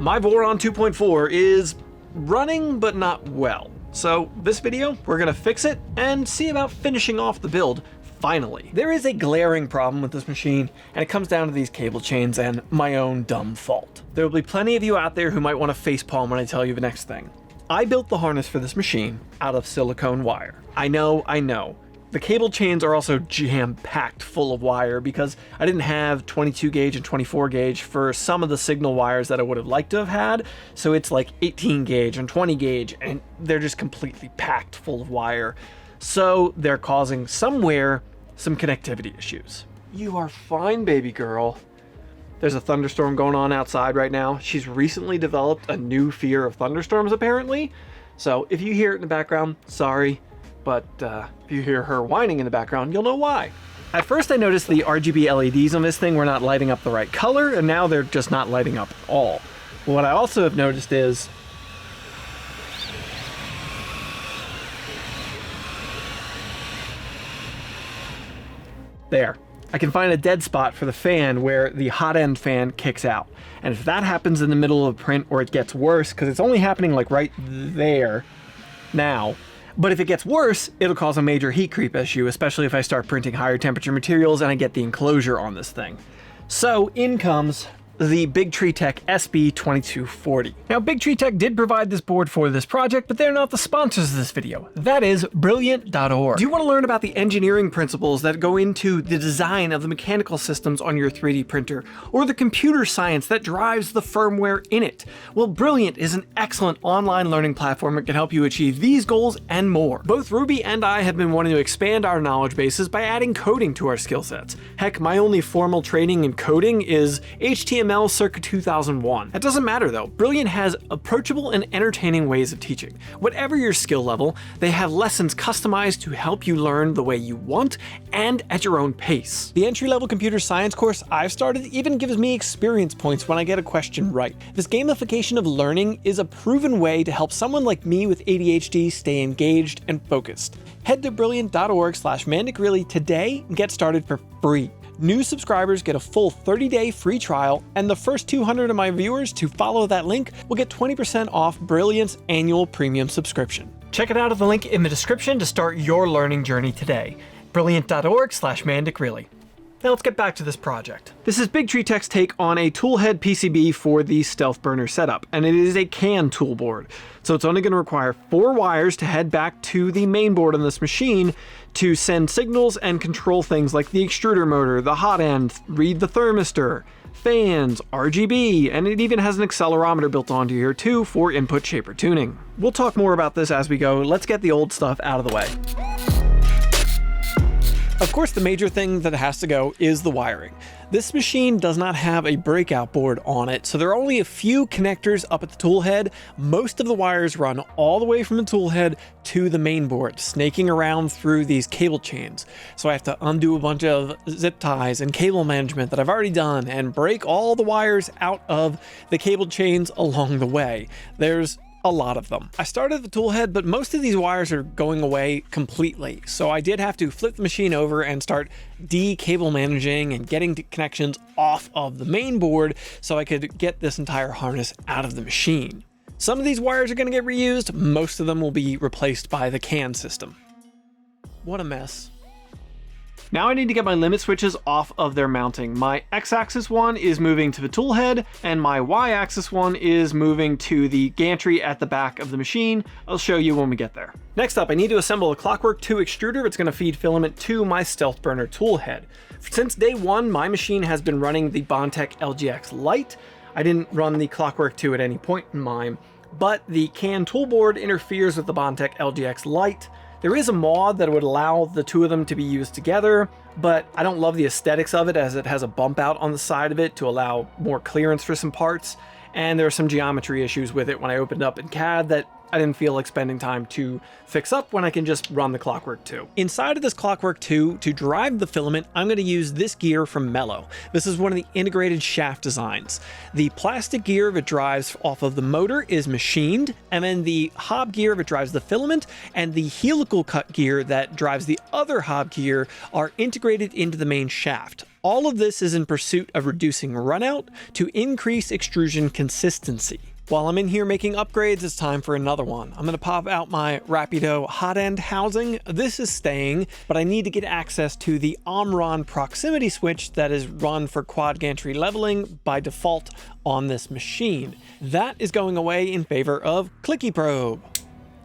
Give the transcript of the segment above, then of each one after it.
My Voron 2.4 is running but not well. So this video, we're gonna fix it and see about finishing off the build finally. There is a glaring problem with this machine, and it comes down to these cable chains and my own dumb fault. There will be plenty of you out there who might want to facepalm when I tell you the next thing. I built the harness for this machine out of silicone wire. I know. The cable chains are also jam-packed full of wire because I didn't have 22 gauge and 24 gauge for some of the signal wires that I would have liked to have had, so it's like 18 gauge and 20 gauge, and they're just completely packed full of wire. So they're causing somewhere some connectivity issues. You are fine, baby girl. There's a thunderstorm going on outside right now. She's recently developed a new fear of thunderstorms, apparently. So if you hear it in the background, sorry. But if you hear her whining in the background, you'll know why. At first I noticed the RGB LEDs on this thing were not lighting up the right color, and now they're just not lighting up at all. But what I also have noticed is there. I can find a dead spot for the fan where the hot end fan kicks out. And if that happens in the middle of a print, or it gets worse, because it's only happening like right there now, but if it gets worse, it'll cause a major heat creep issue, especially if I start printing higher temperature materials and I get the enclosure on this thing. So in comes the BigTreeTech SB2240. Now, BigTreeTech did provide this board for this project, but they're not the sponsors of this video. That is Brilliant.org. Do you want to learn about the engineering principles that go into the design of the mechanical systems on your 3D printer, or the computer science that drives the firmware in it? Well, Brilliant is an excellent online learning platform that can help you achieve these goals and more. Both Ruby and I have been wanting to expand our knowledge bases by adding coding to our skill sets. Heck, my only formal training in coding is HTML circa 2001. That doesn't matter though. Brilliant has approachable and entertaining ways of teaching. Whatever your skill level, they have lessons customized to help you learn the way you want and at your own pace. The entry-level computer science course I've started even gives me experience points when I get a question right. This gamification of learning is a proven way to help someone like me with ADHD stay engaged and focused. Head to brilliant.org/MandicReally today and get started for free. New subscribers get a full 30-day free trial, and the first 200 of my viewers to follow that link will get 20% off Brilliant's annual premium subscription. Check it out at the link in the description to start your learning journey today. Brilliant.org/MandicReally. Now let's get back to this project. This is BigTreeTech's take on a toolhead PCB for the Stealthburner setup, and it is a CAN toolboard. So it's only going to require 4 wires to head back to the main board on this machine to send signals and control things like the extruder motor, the hot end, read the thermistor, fans, RGB, and it even has an accelerometer built onto here too for input shaper tuning. We'll talk more about this as we go. Let's get the old stuff out of the way. Of course, the major thing that has to go is the wiring. This machine does not have a breakout board on it, so there are only a few connectors up at the toolhead. Most of the wires run all the way from the toolhead to the main board, snaking around through these cable chains. So I have to undo a bunch of zip ties and cable management that I've already done and break all the wires out of the cable chains along the way. There's a lot of them. I started the toolhead, but most of these wires are going away completely. So I did have to flip the machine over and start de-cable managing and getting connections off of the main board so I could get this entire harness out of the machine. Some of these wires are going to get reused. Most of them will be replaced by the CAN system. What a mess. Now I need to get my limit switches off of their mounting. My X-axis one is moving to the toolhead, and my Y-axis one is moving to the gantry at the back of the machine. I'll show you when we get there. Next up, I need to assemble a Clockwork 2 extruder that's going to feed filament to my Stealthburner toolhead. Since day one, my machine has been running the Bondtech LGX Lite. I didn't run the Clockwork 2 at any point in mine, but the CAN toolboard interferes with the Bondtech LGX Lite. There is a mod that would allow the two of them to be used together, but I don't love the aesthetics of it as it has a bump out on the side of it to allow more clearance for some parts, and there are some geometry issues with it when I opened up in CAD that I didn't feel like spending time to fix up when I can just run the Clockwork 2. Inside of this Clockwork 2, to drive the filament, I'm going to use this gear from Mello. This is one of the integrated shaft designs. The plastic gear that drives off of the motor is machined, and then the hob gear that drives the filament and the helical cut gear that drives the other hob gear are integrated into the main shaft. All of this is in pursuit of reducing runout to increase extrusion consistency. While I'm in here making upgrades, it's time for another one. I'm going to pop out my Rapido hot end housing. This is staying, but I need to get access to the Omron proximity switch that is run for quad gantry leveling by default on this machine. That is going away in favor of Klicky Probe.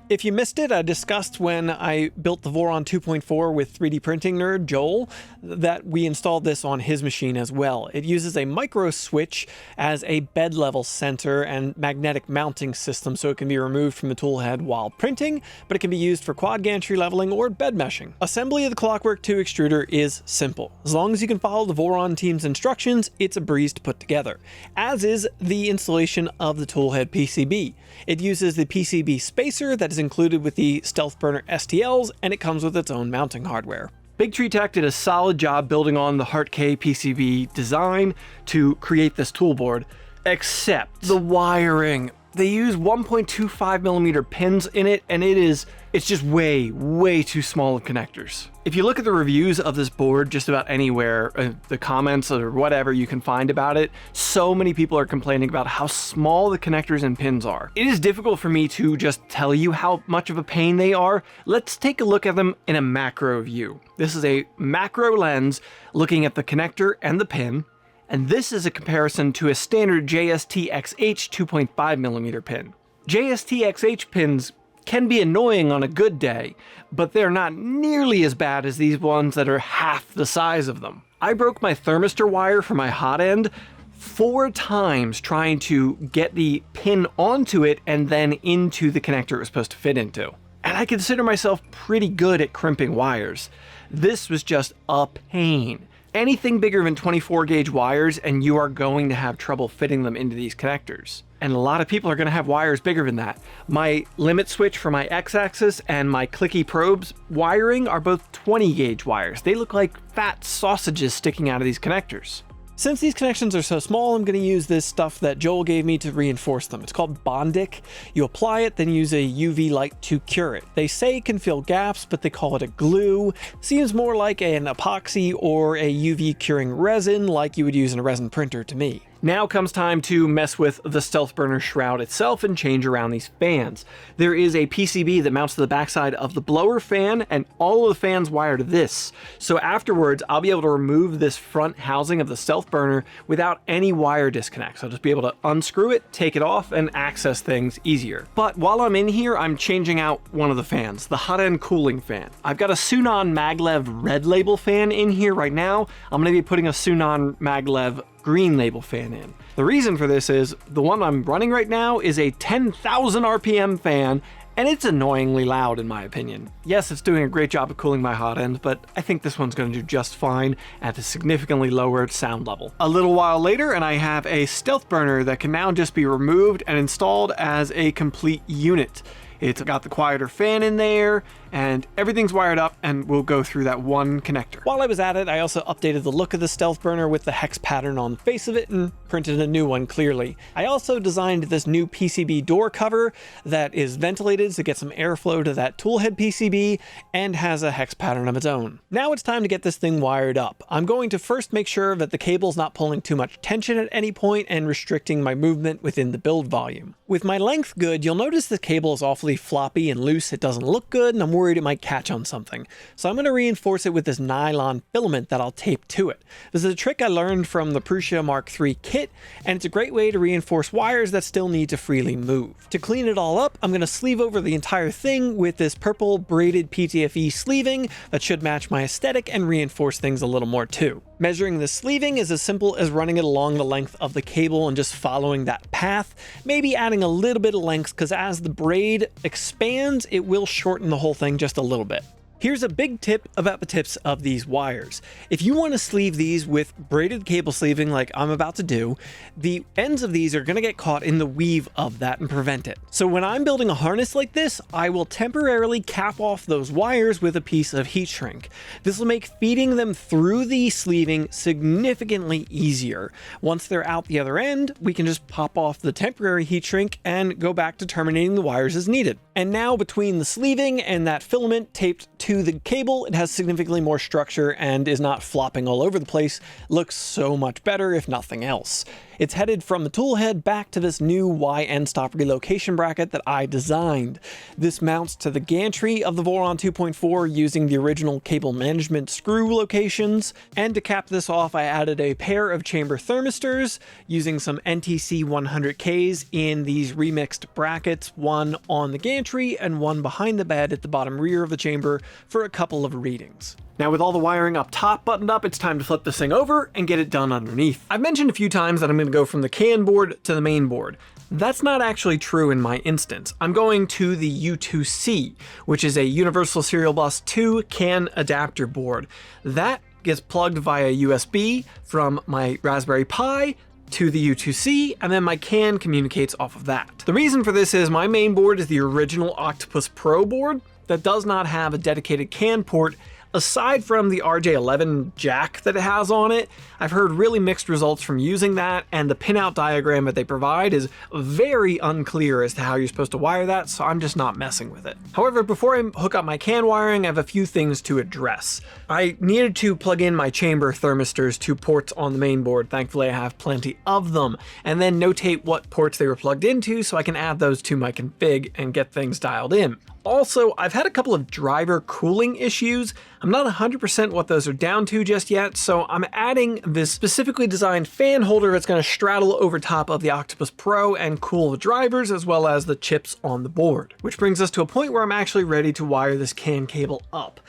If you missed it, I discussed when I built the Voron 2.4 with 3D printing nerd Joel that we installed this on his machine as well. It uses a micro switch as a bed level sensor and magnetic mounting system, so it can be removed from the tool head while printing, but it can be used for quad gantry leveling or bed meshing. Assembly of the Clockwork 2 extruder is simple. As long as you can follow the Voron team's instructions, it's a breeze to put together, as is the installation of the toolhead PCB. It uses the PCB spacer that is included with the Stealthburner STLs, and it comes with its own mounting hardware. BigTreeTech did a solid job building on the HeartK PCB design to create this toolboard, except the wiring. They use 1.25mm pins in it, and it's just way too small of connectors. If you look at the reviews of this board just about anywhere, the comments or whatever you can find about it, so many people are complaining about how small the connectors and pins are. It is difficult for me to just tell you how much of a pain they are. Let's take a look at them in a macro view. This is a macro lens looking at the connector and the pin. And this is a comparison to a standard JST-XH 2.5mm pin. JST-XH pins can be annoying on a good day, but they're not nearly as bad as these ones that are half the size of them. I broke my thermistor wire for my hot end 4 times trying to get the pin onto it and then into the connector it was supposed to fit into. And I consider myself pretty good at crimping wires. This was just a pain. Anything bigger than 24 gauge wires and you are going to have trouble fitting them into these connectors. And a lot of people are going to have wires bigger than that. My limit switch for my X-axis and my Klicky Probe's wiring are both 20 gauge wires. They look like fat sausages sticking out of these connectors. Since these connections are so small, I'm going to use this stuff that Joel gave me to reinforce them. It's called Bondic. You apply it, then use a UV light to cure it. They say it can fill gaps, but they call it a glue. Seems more like an epoxy or a UV curing resin like you would use in a resin printer to me. Now comes time to mess with the Stealthburner shroud itself and change around these fans. There is a PCB that mounts to the backside of the blower fan, and all of the fans wire to this. So afterwards, I'll be able to remove this front housing of the Stealthburner without any wire disconnects. I'll just be able to unscrew it, take it off, and access things easier. But while I'm in here, I'm changing out one of the fans, the hot end cooling fan. I've got a Sunon Maglev red label fan in here right now. I'm going to be putting a Sunon Maglev green label fan in. The reason for this is the one I'm running right now is a 10,000 RPM fan, and it's annoyingly loud in my opinion. Yes, it's doing a great job of cooling my hot end, but I think this one's going to do just fine at a significantly lower sound level. A little while later, and I have a Stealthburner that can now just be removed and installed as a complete unit. It's got the quieter fan in there, and everything's wired up, and we'll go through that one connector. While I was at it, I also updated the look of the Stealthburner with the hex pattern on the face of it and printed a new one clearly. I also designed this new PCB door cover that is ventilated to get some airflow to that toolhead PCB and has a hex pattern of its own. Now it's time to get this thing wired up. I'm going to first make sure that the cable's not pulling too much tension at any point and restricting my movement within the build volume. With my length good, you'll notice the cable is awfully floppy and loose. It doesn't look good, and I'm worried it might catch on something. So I'm going to reinforce it with this nylon filament that I'll tape to it. This is a trick I learned from the Prusa Mark III kit, and it's a great way to reinforce wires that still need to freely move. To clean it all up, I'm going to sleeve over the entire thing with this purple braided PTFE sleeving that should match my aesthetic and reinforce things a little more too. Measuring the sleeving is as simple as running it along the length of the cable and just following that path, maybe adding a little bit of length because as the braid expands, it will shorten the whole thing just a little bit. Here's a big tip about the tips of these wires. If you want to sleeve these with braided cable sleeving like I'm about to do, the ends of these are going to get caught in the weave of that and prevent it. So when I'm building a harness like this, I will temporarily cap off those wires with a piece of heat shrink. This will make feeding them through the sleeving significantly easier. Once they're out the other end, we can just pop off the temporary heat shrink and go back to terminating the wires as needed. And now between the sleeving and that filament taped to the cable, it has significantly more structure and is not flopping all over the place. Looks so much better if nothing else. It's headed from the tool head back to this new Y-Endstop relocation bracket that I designed. This mounts to the gantry of the Voron 2.4 using the original cable management screw locations. And to cap this off, I added a pair of chamber thermistors using some NTC 100Ks in these remixed brackets, one on the gantry and one behind the bed at the bottom rear of the chamber for a couple of readings. Now with all the wiring up top buttoned up, it's time to flip this thing over and get it done underneath. I've mentioned a few times that I'm going to go from the CAN board to the main board. That's not actually true in my instance. I'm going to the U2C, which is a Universal Serial Bus 2 CAN adapter board. That gets plugged via USB from my Raspberry Pi to the U2C, and then my CAN communicates off of that. The reason for this is my main board is the original Octopus Pro board that does not have a dedicated CAN port. Aside from the RJ11 jack that it has on it, I've heard really mixed results from using that, and the pinout diagram that they provide is very unclear as to how you're supposed to wire that, so I'm just not messing with it. However, before I hook up my CAN wiring, I have a few things to address. I needed to plug in my chamber thermistors to ports on the main board. Thankfully, I have plenty of them, and then notate what ports they were plugged into so I can add those to my config and get things dialed in. Also, I've had a couple of driver cooling issues. I'm not 100% what those are down to just yet, so I'm adding this specifically designed fan holder that's going to straddle over top of the Octopus Pro and cool the drivers as well as the chips on the board. Which brings us to a point where I'm actually ready to wire this CAN cable up.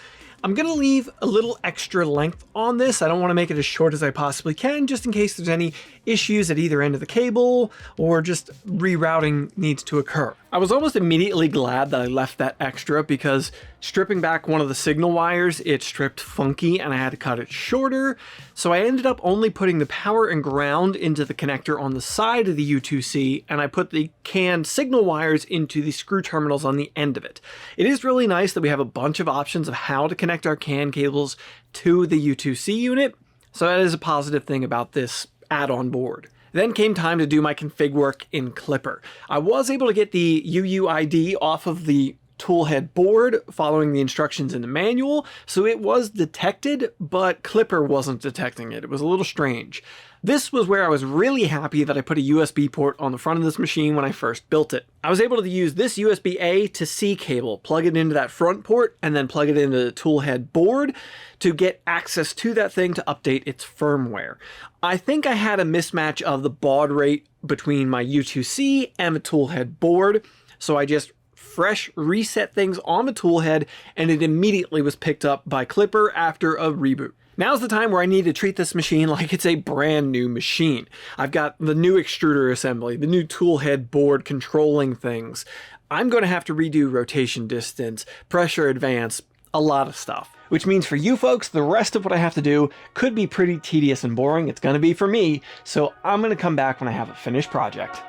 I'm going to leave a little extra length on this. I don't want to make it as short as I possibly can, just in case there's any issues at either end of the cable or just rerouting needs to occur. I was almost immediately glad that I left that extra because stripping back one of the signal wires, it stripped funky and I had to cut it shorter. So I ended up only putting the power and ground into the connector on the side of the U2C, and I put the CAN signal wires into the screw terminals on the end of it. It is really nice that we have a bunch of options of how to connect our CAN cables to the U2C unit, so that is a positive thing about this add-on board. Then came time to do my config work in Klipper. I was able to get the UUID off of the toolhead board following the instructions in the manual, so it was detected, but Klipper wasn't detecting it. It was a little strange. This was where I was really happy that I put a USB port on the front of this machine when I first built it. I was able to use this USB-A to C cable, plug it into that front port, and then plug it into the toolhead board to get access to that thing to update its firmware. I think I had a mismatch of the baud rate between my U2C and the toolhead board, so I just fresh reset things on the toolhead, and it immediately was picked up by Klipper after a reboot. Now's the time where I need to treat this machine like it's a brand new machine. I've got the new extruder assembly, the new toolhead board controlling things. I'm going to have to redo rotation distance, pressure advance, a lot of stuff. Which means for you folks, the rest of what I have to do could be pretty tedious and boring. It's going to be for me, so I'm going to come back when I have a finished project.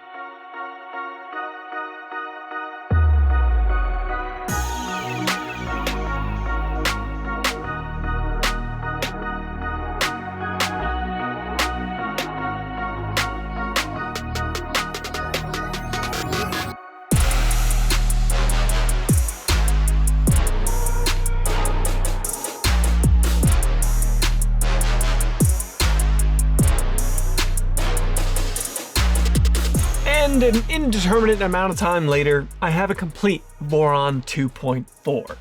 And an indeterminate amount of time later, I have a complete Voron 2.4.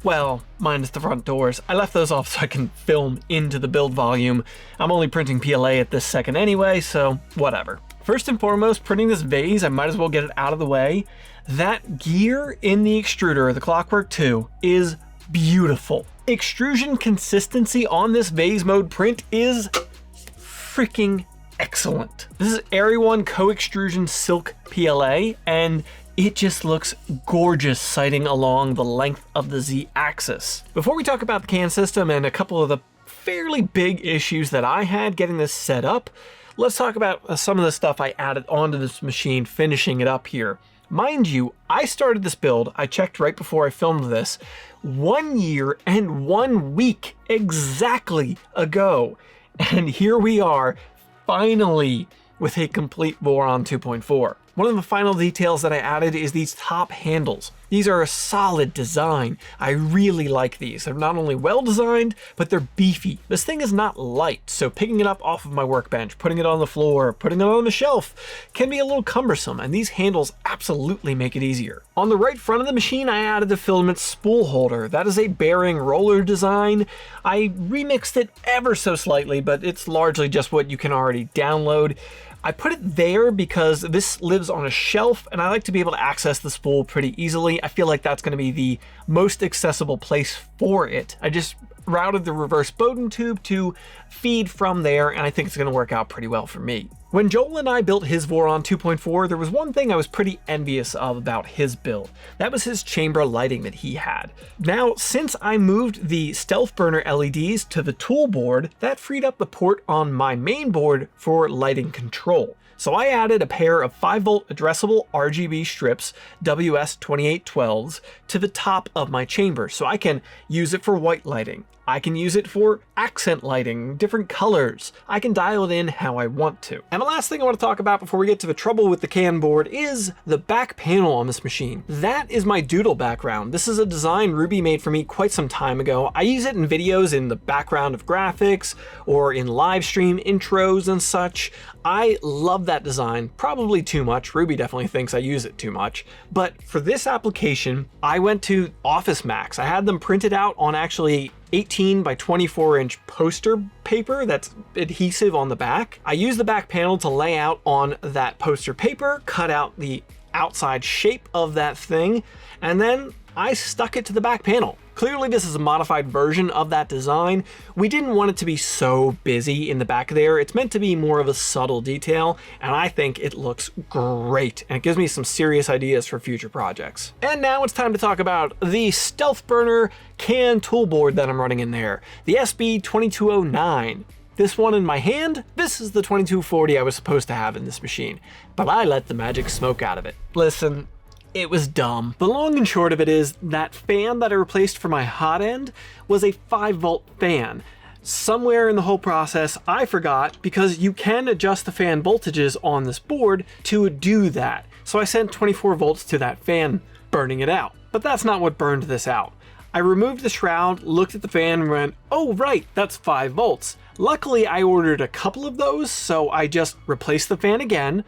Well, minus the front doors. I left those off so I can film into the build volume. I'm only printing PLA at this second anyway, so whatever. First and foremost, printing this vase, I might as well get it out of the way. That gear in the extruder, the Clockwork 2, is beautiful. Extrusion consistency on this vase mode print is freaking excellent. This is Area 1 co-extrusion silk PLA, and it just looks gorgeous sighting along the length of the Z-axis. Before we talk about the can system and a couple of the fairly big issues that I had getting this set up, let's talk about some of the stuff I added onto this machine finishing it up here. Mind you, I started this build, I checked right before I filmed this, 1 year and 1 week exactly ago. And here we are, finally, with a complete Voron 2.4. One of the final details that I added is these top handles. These are a solid design. I really like these. They're not only well designed, but they're beefy. This thing is not light, so picking it up off of my workbench, putting it on the floor, putting it on the shelf can be a little cumbersome, and these handles absolutely make it easier. On the right front of the machine, I added the filament spool holder. That is a bearing roller design. I remixed it ever so slightly, but it's largely just what you can already download. I put it there because this lives on a shelf and I like to be able to access the spool pretty easily. I feel like that's going to be the most accessible place for it. I just routed the reverse Bowden tube to feed from there, and I think it's going to work out pretty well for me. When Joel and I built his Voron 2.4, there was one thing I was pretty envious of about his build. That was his chamber lighting that he had. Now, since I moved the Stealthburner LEDs to the Toolboard, that freed up the port on my main board for lighting control. So I added a pair of 5-volt addressable RGB strips, WS2812s, to the top of my chamber, so I can use it for white lighting. I can use it for accent lighting, different colors. I can dial it in how I want to. And the last thing I want to talk about before we get to the trouble with the can board is the back panel on this machine. That is my doodle background. This is a design Ruby made for me quite some time ago. I use it in videos in the background of graphics or in live stream intros and such. I love that design, probably too much. Ruby definitely thinks I use it too much. But for this application, I went to Office Max. I had them printed out on actually 18 by 24 inch poster paper that's adhesive on the back. I used the back panel to lay out on that poster paper, cut out the outside shape of that thing, and then I stuck it to the back panel. Clearly this is a modified version of that design. We didn't want it to be so busy in the back there. It's meant to be more of a subtle detail, and I think it looks great, and it gives me some serious ideas for future projects. And now it's time to talk about the Stealthburner can toolboard that I'm running in there, the SB2209. This one in my hand, this is the 2240 I was supposed to have in this machine, but I let the magic smoke out of it. Listen, it was dumb. The long and short of it is that fan that I replaced for my hot end was a 5-volt fan. Somewhere in the whole process, I forgot, because you can adjust the fan voltages on this board to do that. So I sent 24 volts to that fan, burning it out. But that's not what burned this out. I removed the shroud, looked at the fan, and went, oh right, that's 5 volts. Luckily, I ordered a couple of those, so I just replaced the fan again,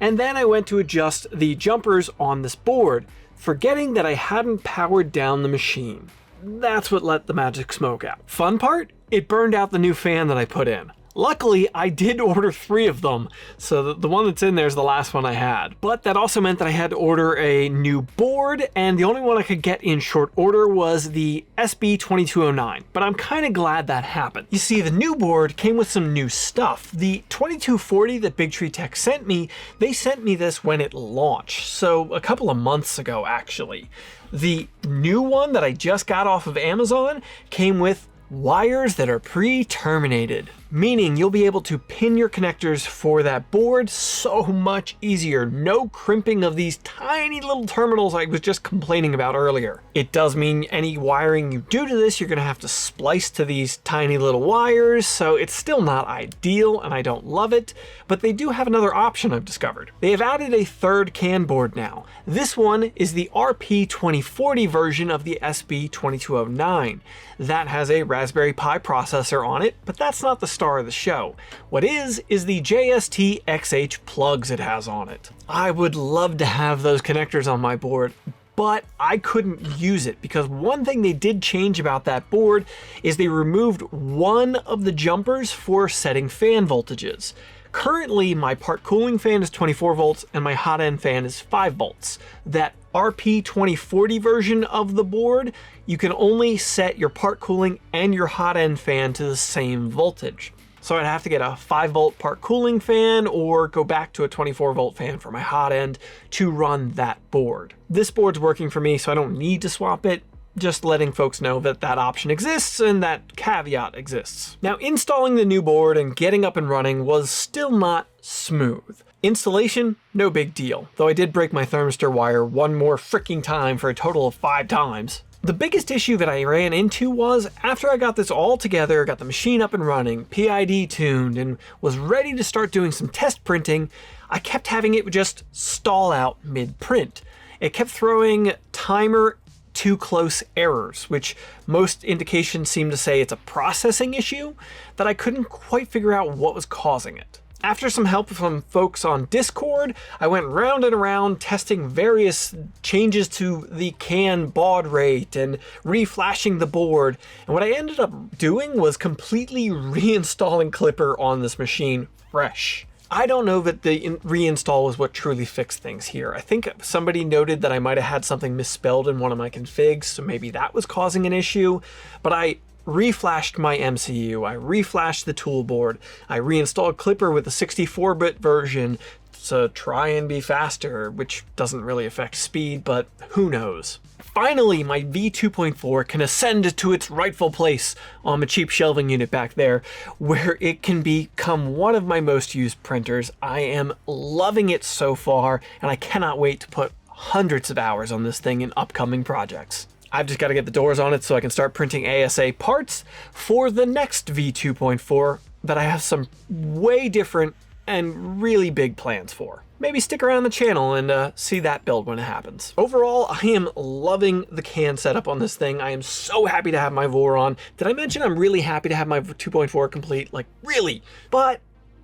and then I went to adjust the jumpers on this board, forgetting that I hadn't powered down the machine. That's what let the magic smoke out. Fun part? It burned out the new fan that I put in. Luckily, I did order 3 of them, so the one that's in there is the last one I had. But that also meant that I had to order a new board, and the only one I could get in short order was the SB2209. But I'm kind of glad that happened. You see, the new board came with some new stuff. The 2240 that BigTreeTech sent me, they sent me this when it launched, so a couple of months ago actually. The new one that I just got off of Amazon came with wires that are pre-terminated, meaning you'll be able to pin your connectors for that board so much easier. No crimping of these tiny little terminals I was just complaining about earlier. It does mean any wiring you do to this, you're gonna have to splice to these tiny little wires, so it's still not ideal and I don't love it, but they do have another option I've discovered. They have added a 3rd CAN board now. This one is the RP2040 version of the SB2209. That has a Raspberry Pi processor on it, but that's not the star of the show. What is the JST XH plugs it has on it. I would love to have those connectors on my board, but I couldn't use it because one thing they did change about that board is they removed one of the jumpers for setting fan voltages. Currently, my part cooling fan is 24 volts and my hot end fan is 5 volts. That RP2040 version of the board, you can only set your part cooling and your hot end fan to the same voltage. So I'd have to get a 5-volt part cooling fan or go back to a 24-volt fan for my hot end to run that board. This board's working for me, so I don't need to swap it. Just letting folks know that that option exists and that caveat exists. Now, installing the new board and getting up and running was still not smooth. Installation, no big deal, though I did break my thermistor wire one more freaking time for a total of 5 times. The biggest issue that I ran into was after I got this all together, got the machine up and running, PID tuned, and was ready to start doing some test printing, I kept having it just stall out mid-print. It kept throwing timer too close errors, which most indications seem to say it's a processing issue that I couldn't quite figure out what was causing it. After some help from folks on Discord, I went round and around testing various changes to the CAN baud rate and reflashing the board. And what I ended up doing was completely reinstalling Klipper on this machine fresh. I don't know that the reinstall was what truly fixed things here. I think somebody noted that I might have had something misspelled in one of my configs, so maybe that was causing an issue, but I reflashed my MCU, I reflashed the toolboard, I reinstalled Klipper with the 64-bit version to try and be faster, which doesn't really affect speed, but who knows. Finally, my V2.4 can ascend to its rightful place on the cheap shelving unit back there, where it can become one of my most used printers. I am loving it so far, and I cannot wait to put hundreds of hours on this thing in upcoming projects. I've just got to get the doors on it so I can start printing ASA parts for the next V2.4 that I have some way different and really big plans for. Maybe stick around the channel and see that build when it happens. Overall, I am loving the CAN setup on this thing. I am so happy to have my Voron. Did I mention I'm really happy to have my 2.4 complete? Like, really? But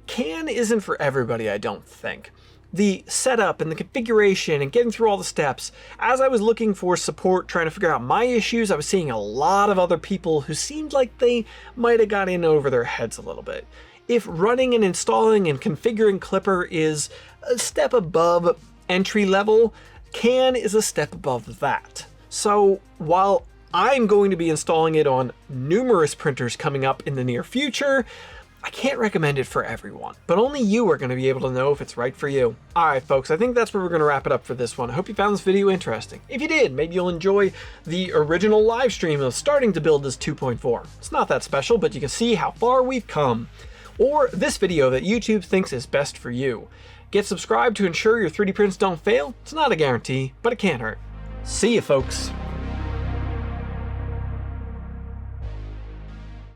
CAN isn't for everybody, I don't think. The setup and the configuration and getting through all the steps, as I was looking for support trying to figure out my issues, I was seeing a lot of other people who seemed like they might have got in over their heads a little bit. If running and installing and configuring Klipper is a step above entry level, CAN is a step above that. So while I'm going to be installing it on numerous printers coming up in the near future, I can't recommend it for everyone, but only you are going to be able to know if it's right for you. Alright folks, I think that's where we're going to wrap it up for this one. I hope you found this video interesting. If you did, maybe you'll enjoy the original live stream of starting to build this 2.4. It's not that special, but you can see how far we've come. Or this video that YouTube thinks is best for you. Get subscribed to ensure your 3D prints don't fail. It's not a guarantee, but it can't hurt. See you folks.